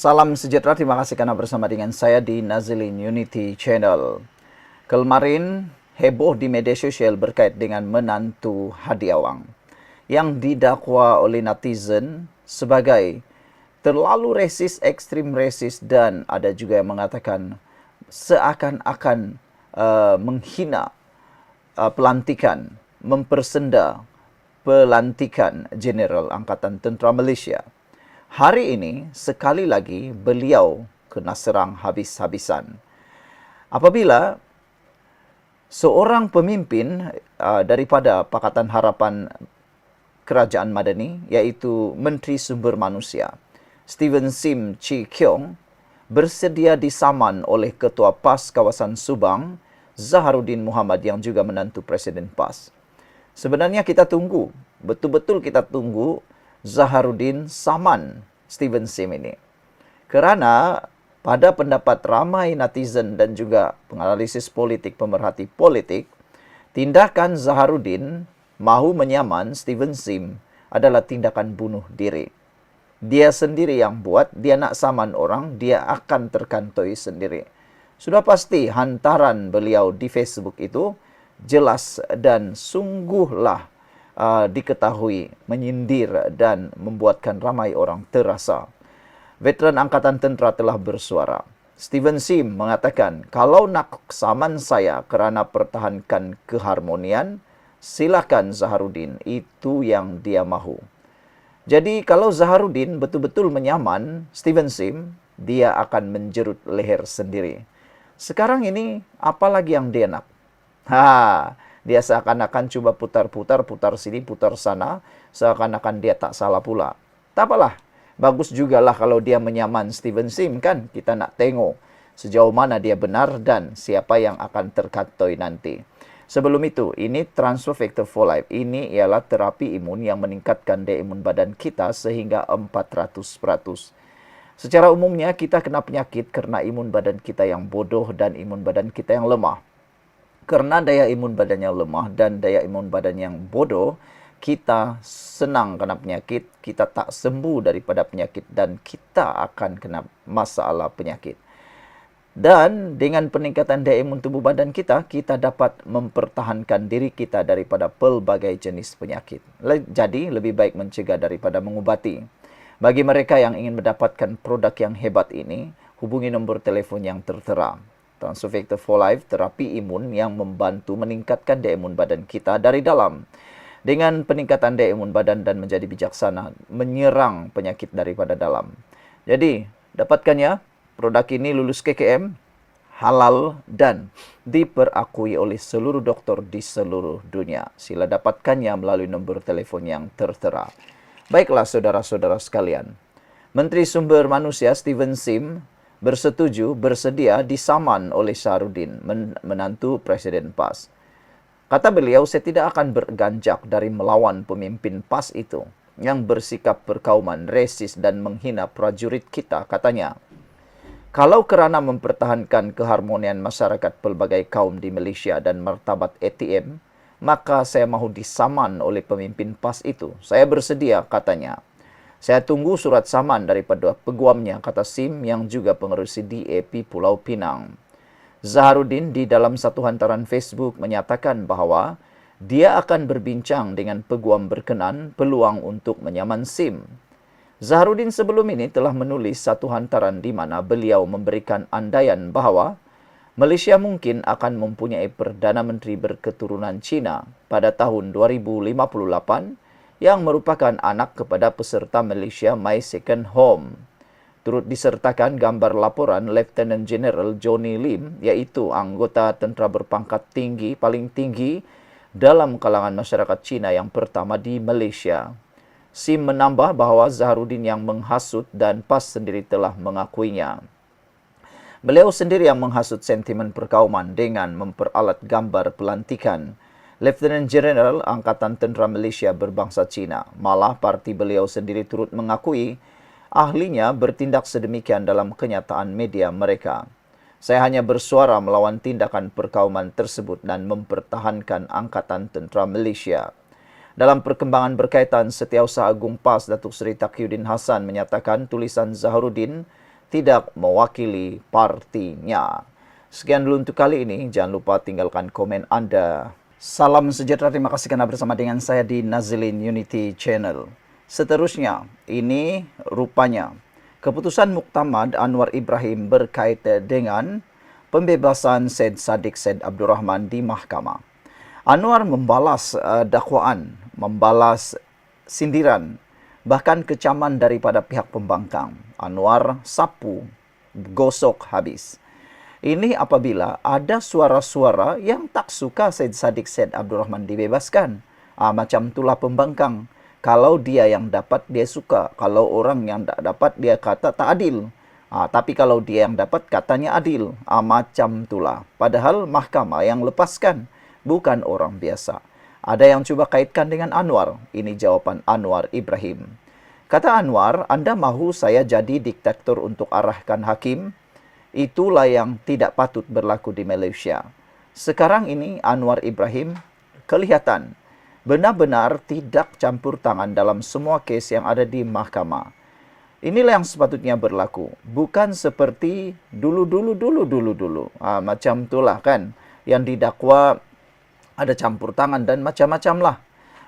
Salam sejahtera, terima kasih karena bersama dengan saya di Nazilin Unity Channel. Kemarin heboh di media sosial berkait dengan menantu Hadi Awang yang didakwa oleh netizen sebagai terlalu resis, ekstrim resis, dan ada juga yang mengatakan seakan-akan menghina pelantikan, mempersenda pelantikan Jeneral Angkatan Tentera Malaysia. Hari ini, sekali lagi, beliau kena serang habis-habisan. Apabila seorang pemimpin daripada Pakatan Harapan Kerajaan Madani, iaitu Menteri Sumber Manusia, Steven Sim Chi Keong, bersedia disaman oleh Ketua PAS Kawasan Subang, Zaharuddin Muhammad yang juga menantu Presiden PAS. Sebenarnya kita tunggu, betul-betul kita tunggu Zaharuddin saman Steven Sim ini. Kerana pada pendapat ramai netizen dan juga penganalisis politik, pemerhati politik, tindakan Zaharuddin mahu menyaman Steven Sim adalah tindakan bunuh diri. Dia sendiri yang buat, dia nak saman orang, dia akan terkantoi sendiri. Sudah pasti hantaran beliau di Facebook itu jelas dan sungguhlah diketahui menyindir dan membuatkan ramai orang terasa. Veteran Angkatan Tentera telah bersuara. Steven Sim mengatakan, kalau nak saman saya kerana pertahankan keharmonian, silakan Zaharuddin, itu yang dia mahu. Jadi kalau Zaharuddin betul-betul menyaman Steven Sim, dia akan menjerut leher sendiri. Sekarang ini, apa lagi yang dia nak? Dia seakan-akan cuba putar-putar, putar sini, putar sana, seakan-akan dia tak salah pula. Tak apalah, bagus jugalah kalau dia menyaman Steven Sim kan. Kita nak tengok sejauh mana dia benar dan siapa yang akan terkantoi nanti. Sebelum itu, ini Transfer Factor for Life. Ini ialah terapi imun yang meningkatkan daya imun badan kita sehingga 400%. Secara umumnya, kita kena penyakit kerana imun badan kita yang bodoh dan imun badan kita yang lemah. Kerana daya imun badan yang lemah dan daya imun badan yang bodoh, kita senang kena penyakit, kita tak sembuh daripada penyakit dan kita akan kena masalah penyakit. Dan dengan peningkatan daya imun tubuh badan kita, kita dapat mempertahankan diri kita daripada pelbagai jenis penyakit. Jadi, lebih baik mencegah daripada mengubati. Bagi mereka yang ingin mendapatkan produk yang hebat ini, hubungi nombor telefon yang tertera. Transfer Factor for Life, terapi imun yang membantu meningkatkan daya imun badan kita dari dalam. Dengan peningkatan daya imun badan dan menjadi bijaksana, menyerang penyakit daripada dalam. Jadi, dapatkannya, produk ini lulus KKM, halal dan diperakui oleh seluruh doktor di seluruh dunia. Sila dapatkannya melalui nombor telefon yang tertera. Baiklah saudara-saudara sekalian, Menteri Sumber Manusia Steven Sim bersedia disaman oleh Zaharuddin, menantu Presiden PAS. Kata beliau, saya tidak akan berganjak dari melawan pemimpin PAS itu yang bersikap perkauman, resis dan menghina prajurit kita, katanya. Kalau kerana mempertahankan keharmonian masyarakat pelbagai kaum di Malaysia dan martabat ATM, maka saya mahu disaman oleh pemimpin PAS itu. Saya bersedia, katanya. Saya tunggu surat saman daripada peguamnya, kata Sim yang juga pengerusi DAP Pulau Pinang. Zaharuddin di dalam satu hantaran Facebook menyatakan bahawa dia akan berbincang dengan peguam berkenan peluang untuk menyaman Sim. Zaharuddin sebelum ini telah menulis satu hantaran di mana beliau memberikan andaian bahawa Malaysia mungkin akan mempunyai Perdana Menteri berketurunan Cina pada tahun 2058 yang merupakan anak kepada peserta Malaysia My Second Home. Turut disertakan gambar laporan Lieutenant General Johnny Lim, iaitu anggota tentera berpangkat tinggi paling tinggi dalam kalangan masyarakat Cina yang pertama di Malaysia. Sim menambah bahawa Zaharuddin yang menghasut dan PAS sendiri telah mengakuinya. Beliau sendiri yang menghasut sentimen perkauman dengan memperalat gambar pelantikan Lieutenant General Angkatan Tentera Malaysia berbangsa Cina. Malah parti beliau sendiri turut mengakui ahlinya bertindak sedemikian dalam kenyataan media mereka. Saya hanya bersuara melawan tindakan perkauman tersebut dan mempertahankan Angkatan Tentera Malaysia. Dalam perkembangan berkaitan, Setiausaha Agung PAS Datuk Seri Taqiyuddin Hassan menyatakan tulisan Zaharuddin tidak mewakili partinya. Sekian dulu untuk kali ini. Jangan lupa tinggalkan komen Anda. Salam sejahtera, terima kasih karena bersama dengan saya di Nazilin Unity Channel. Seterusnya, ini rupanya keputusan Muktamad Anwar Ibrahim berkait dengan pembebasan Syed Saddiq Syed Abdurrahman di mahkamah. Anwar membalas dakwaan, membalas sindiran, bahkan kecaman daripada pihak pembangkang. Anwar sapu, gosok habis. Ini apabila ada suara-suara yang tak suka Syed Saddiq Syed Abdurrahman dibebaskan. Macam itulah pembangkang. Kalau dia yang dapat, dia suka. Kalau orang yang tak dapat, dia kata tak adil. Tapi kalau dia yang dapat, katanya adil. Macam itulah. Padahal mahkamah yang lepaskan, bukan orang biasa. Ada yang cuba kaitkan dengan Anwar. Ini jawapan Anwar Ibrahim. Kata Anwar, Anda mahu saya jadi diktator untuk arahkan hakim? Itulah yang tidak patut berlaku di Malaysia. Sekarang ini Anwar Ibrahim kelihatan benar-benar tidak campur tangan dalam semua kes yang ada di mahkamah. Inilah yang sepatutnya berlaku. Bukan seperti dulu. Macam itulah kan. Yang didakwa ada campur tangan dan macam-macam lah.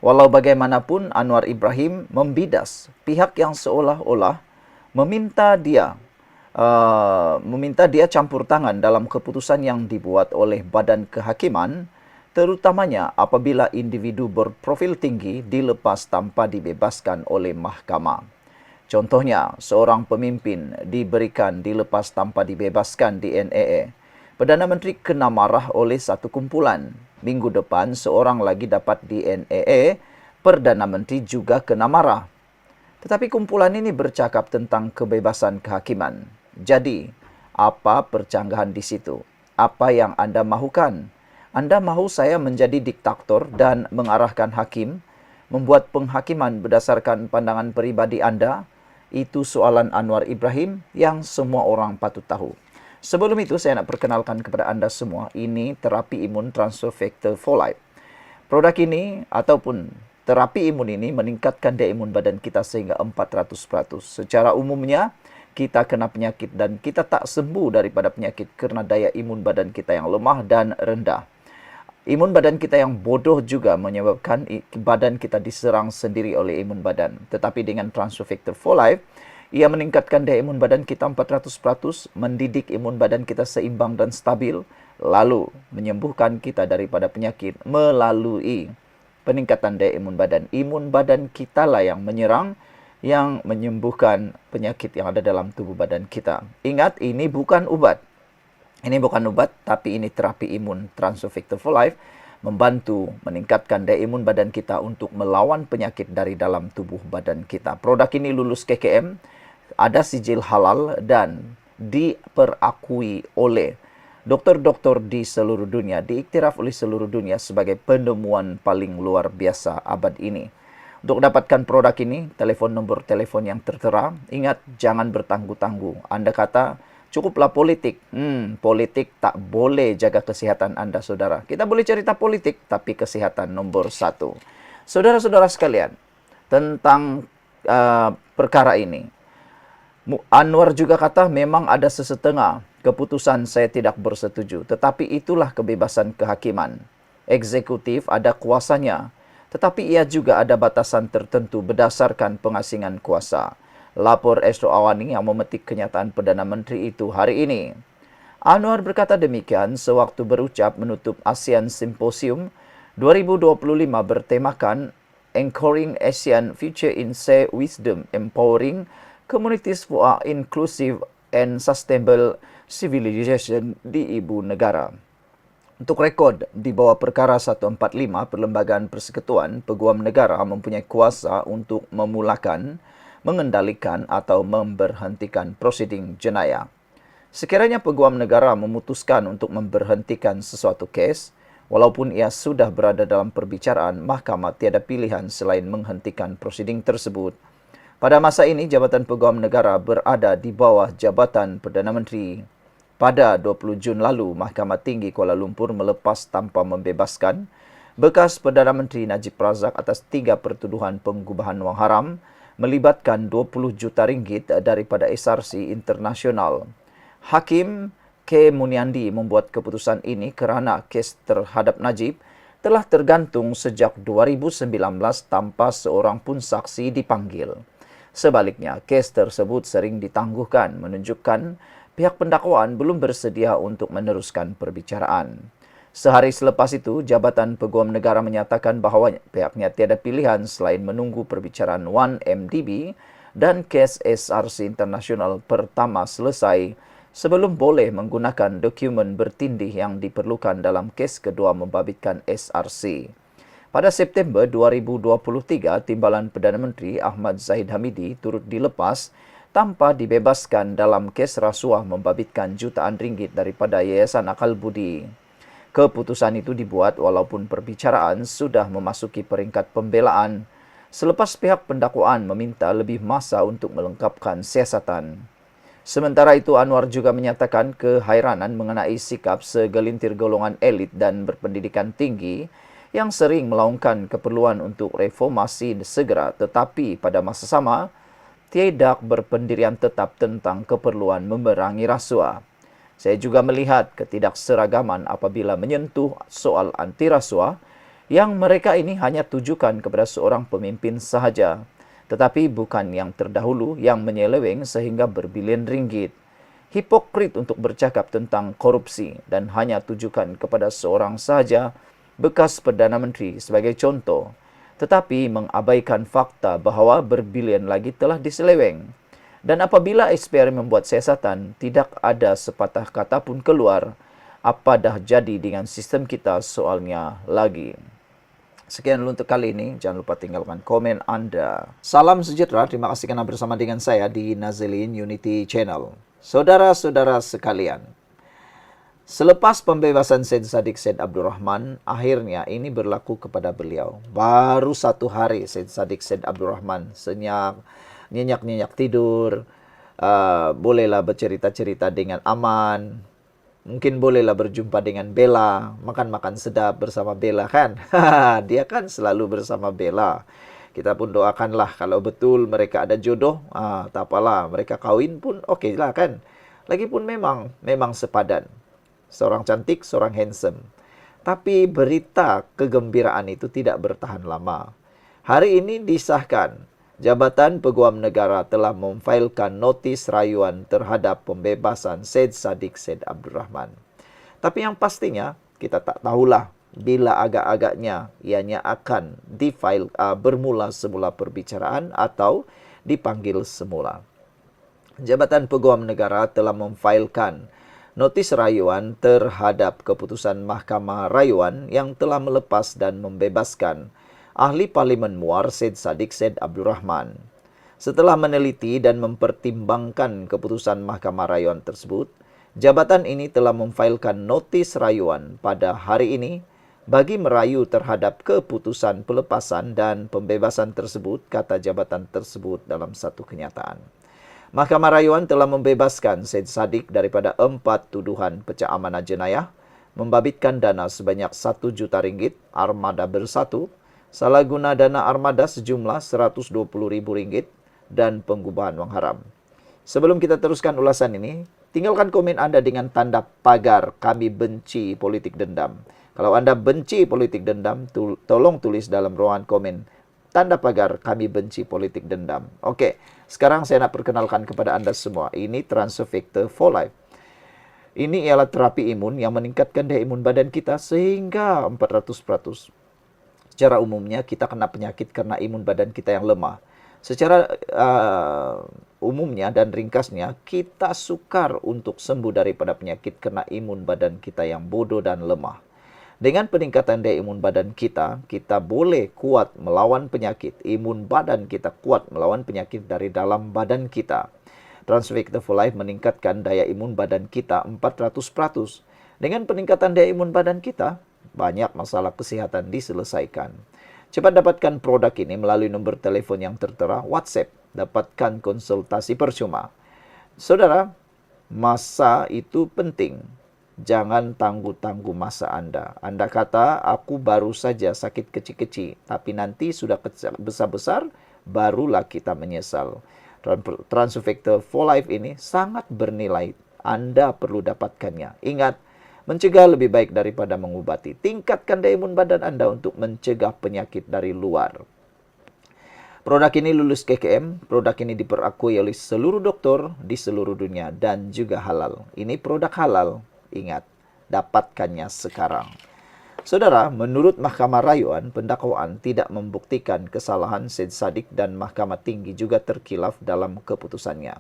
Walau bagaimanapun Anwar Ibrahim membidas pihak yang seolah-olah meminta dia campur tangan dalam keputusan yang dibuat oleh Badan Kehakiman, terutamanya apabila individu berprofil tinggi dilepas tanpa dibebaskan oleh mahkamah. Contohnya, seorang pemimpin dilepas tanpa dibebaskan di NAA. Perdana Menteri kena marah oleh satu kumpulan. Minggu depan, seorang lagi dapat di NAA, Perdana Menteri juga kena marah. Tetapi kumpulan ini bercakap tentang kebebasan kehakiman. Jadi, apa percanggahan di situ? Apa yang Anda mahukan? Anda mahu saya menjadi diktator dan mengarahkan hakim, membuat penghakiman berdasarkan pandangan pribadi Anda? Itu soalan Anwar Ibrahim yang semua orang patut tahu. Sebelum itu, saya nak perkenalkan kepada Anda semua, ini terapi imun transfer factor folate. Produk ini ataupun terapi imun ini meningkatkan daya imun badan kita sehingga 400%. Secara umumnya, kita kena penyakit dan kita tak sembuh daripada penyakit kerana daya imun badan kita yang lemah dan rendah. Imun badan kita yang bodoh juga menyebabkan badan kita diserang sendiri oleh imun badan. Tetapi dengan transfer factor folate, ia meningkatkan daya imun badan kita 400%, mendidik imun badan kita seimbang dan stabil, lalu menyembuhkan kita daripada penyakit melalui peningkatan daya imun badan. Imun badan kita lah yang menyerang, yang menyembuhkan penyakit yang ada dalam tubuh badan kita. Ingat, ini bukan ubat. Ini bukan ubat, tapi ini terapi imun transfer factor folate, membantu meningkatkan daya imun badan kita untuk melawan penyakit dari dalam tubuh badan kita. Produk ini lulus KKM, ada sijil halal dan diperakui oleh doktor-doktor di seluruh dunia, diiktiraf oleh seluruh dunia sebagai penemuan paling luar biasa abad ini. Untuk dapatkan produk ini, telefon nombor telefon yang tertera. Ingat, jangan bertangguh-tangguh. Anda kata, cukuplah politik. Politik tak boleh jaga kesihatan Anda, saudara. Kita boleh cerita politik, tapi kesihatan nomor 1. Saudara-saudara sekalian, tentang perkara ini, Anwar juga kata memang ada sesetengah keputusan saya tidak bersetuju. Tetapi itulah kebebasan kehakiman. Eksekutif ada kuasanya. Tetapi ia juga ada batasan tertentu berdasarkan pengasingan kuasa. Lapor Astro Awani yang memetik kenyataan Perdana Menteri itu hari ini. Anwar berkata demikian sewaktu berucap menutup ASEAN Symposium 2025 bertemakan Anchoring ASEAN Future in Shared Wisdom, Empowering Communities for Inclusive and Sustainable Civilization di Ibu Negara. Untuk rekod, di bawah perkara 145 Perlembagaan Persekutuan, Peguam Negara mempunyai kuasa untuk memulakan, mengendalikan atau memberhentikan prosiding jenayah. Sekiranya Peguam Negara memutuskan untuk memberhentikan sesuatu kes, walaupun ia sudah berada dalam perbicaraan, mahkamah tiada pilihan selain menghentikan prosiding tersebut. Pada masa ini, Jabatan Peguam Negara berada di bawah Jabatan Perdana Menteri. Pada 20 Jun lalu, Mahkamah Tinggi Kuala Lumpur melepas tanpa membebaskan bekas Perdana Menteri Najib Razak atas 3 pertuduhan pengubahan wang haram, melibatkan 20 juta ringgit daripada SRC Internasional. Hakim K. Muniandi membuat keputusan ini kerana kes terhadap Najib telah tergantung sejak 2019 tanpa seorang pun saksi dipanggil. Sebaliknya, kes tersebut sering ditangguhkan, menunjukkan pihak pendakwaan belum bersedia untuk meneruskan perbicaraan. Sehari selepas itu, Jabatan Peguam Negara menyatakan bahawa pihaknya tiada pilihan selain menunggu perbicaraan 1MDB dan kes SRC Internasional pertama selesai sebelum boleh menggunakan dokumen bertindih yang diperlukan dalam kes kedua membabitkan SRC. Pada September 2023, Timbalan Perdana Menteri Ahmad Zahid Hamidi turut dilepas tanpa dibebaskan dalam kes rasuah membabitkan jutaan ringgit daripada Yayasan Akal Budi. Keputusan itu dibuat walaupun perbicaraan sudah memasuki peringkat pembelaan selepas pihak pendakwaan meminta lebih masa untuk melengkapkan siasatan. Sementara itu, Anwar juga menyatakan kehairanan mengenai sikap segelintir golongan elit dan berpendidikan tinggi yang sering melaungkan keperluan untuk reformasi segera tetapi pada masa sama tidak berpendirian tetap tentang keperluan memerangi rasuah. Saya juga melihat ketidakseragaman apabila menyentuh soal anti rasuah yang mereka ini hanya tujukan kepada seorang pemimpin sahaja, tetapi bukan yang terdahulu yang menyeleweng sehingga berbilion ringgit. Hipokrit untuk bercakap tentang korupsi dan hanya tujukan kepada seorang sahaja, bekas Perdana Menteri sebagai contoh, tetapi mengabaikan fakta bahawa berbilion lagi telah diseleweng. Dan apabila SPRM membuat siasatan, tidak ada sepatah kata pun keluar, apa dah jadi dengan sistem kita soalnya lagi. Sekian dulu untuk kali ini. Jangan lupa tinggalkan komen Anda. Salam sejahtera. Terima kasih kerana bersama dengan saya di Nazilin Unity Channel. Saudara-saudara sekalian, selepas pembebasan Syed Saddiq Syed Abdul Rahman, akhirnya ini berlaku kepada beliau. Baru 1 hari Syed Saddiq Syed Abdul Rahman senyap, nyenyak-nyenyak tidur, bolehlah bercerita-cerita dengan aman, mungkin bolehlah berjumpa dengan Bella, makan-makan sedap bersama Bella kan. Dia kan selalu bersama Bella. Kita pun doakanlah kalau betul mereka ada jodoh, tak apalah, mereka kahwin pun okeylah kan. Lagipun memang sepadan. Seorang cantik, seorang handsome. Tapi berita kegembiraan itu tidak bertahan lama. Hari ini disahkan, Jabatan Peguam Negara telah memfailkan notis rayuan terhadap pembebasan Syed Saddiq Syed Abdul Rahman. Tapi yang pastinya, kita tak tahulah bila agak-agaknya ianya akan bermula semula perbicaraan atau dipanggil semula. Jabatan Peguam Negara telah memfailkan notis rayuan terhadap keputusan Mahkamah Rayuan yang telah melepas dan membebaskan Ahli Parlimen Muar Syed Saddiq Syed Abdul Rahman. Setelah meneliti dan mempertimbangkan keputusan Mahkamah Rayuan tersebut, jabatan ini telah memfailkan notis rayuan pada hari ini bagi merayu terhadap keputusan pelepasan dan pembebasan tersebut, kata jabatan tersebut dalam satu kenyataan. Mahkamah Rayuan telah membebaskan Syed Saddiq daripada 4 tuduhan pecah amanah jenayah, membabitkan dana sebanyak 1 juta ringgit, armada bersatu, salah guna dana armada sejumlah 120 ribu ringgit, dan pengubahan wang haram. Sebelum kita teruskan ulasan ini, tinggalkan komen Anda dengan tanda pagar kami benci politik dendam. Kalau Anda benci politik dendam, tolong tulis dalam ruangan komen tanda pagar kami benci politik dendam. Okey, sekarang saya nak perkenalkan kepada anda semua. Ini Transfer Factor for Life. Ini ialah terapi imun yang meningkatkan daya imun badan kita sehingga 400%. Secara umumnya kita kena penyakit karena imun badan kita yang lemah. Secara umumnya dan ringkasnya, kita sukar untuk sembuh daripada penyakit karena imun badan kita yang bodoh dan lemah. Dengan peningkatan daya imun badan kita, kita boleh kuat melawan penyakit. Imun badan kita kuat melawan penyakit dari dalam badan kita. Transfer Factor for Life meningkatkan daya imun badan kita 400%. Dengan peningkatan daya imun badan kita, banyak masalah kesihatan diselesaikan. Cepat dapatkan produk ini melalui nombor telefon yang tertera, WhatsApp. Dapatkan konsultasi percuma. Saudara, masa itu penting. Jangan tangguh-tangguh masa Anda. Anda kata, aku baru saja sakit kecil-kecil. Tapi nanti sudah besar-besar, barulah kita menyesal. Transufactor for Life ini sangat bernilai. Anda perlu dapatkannya. Ingat, mencegah lebih baik daripada mengobati. Tingkatkan daya imun badan Anda untuk mencegah penyakit dari luar. Produk ini lulus KKM, produk ini diperakui oleh seluruh dokter di seluruh dunia dan juga halal. Ini produk halal, ingat, dapatkannya sekarang. Saudara, menurut Mahkamah Rayuan, pendakwaan tidak membuktikan kesalahan Syed Saddiq dan Mahkamah Tinggi juga terkilaf dalam keputusannya.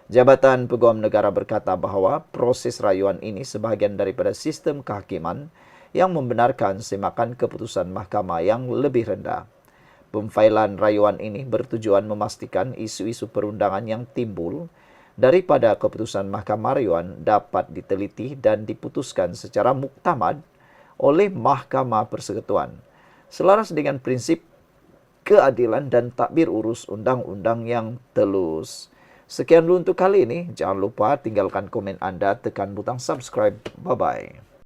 Jabatan Peguam Negara berkata bahwa proses rayuan ini sebahagian daripada sistem kehakiman yang membenarkan semakan keputusan mahkamah yang lebih rendah. Pemfailan rayuan ini bertujuan memastikan isu-isu perundangan yang timbul daripada keputusan Mahkamah Rayuan dapat diteliti dan diputuskan secara muktamad oleh Mahkamah Persekutuan, selaras dengan prinsip keadilan dan takbir urus undang-undang yang telus. Sekian dulu untuk kali ini. Jangan lupa tinggalkan komen Anda, tekan butang subscribe. Bye-bye.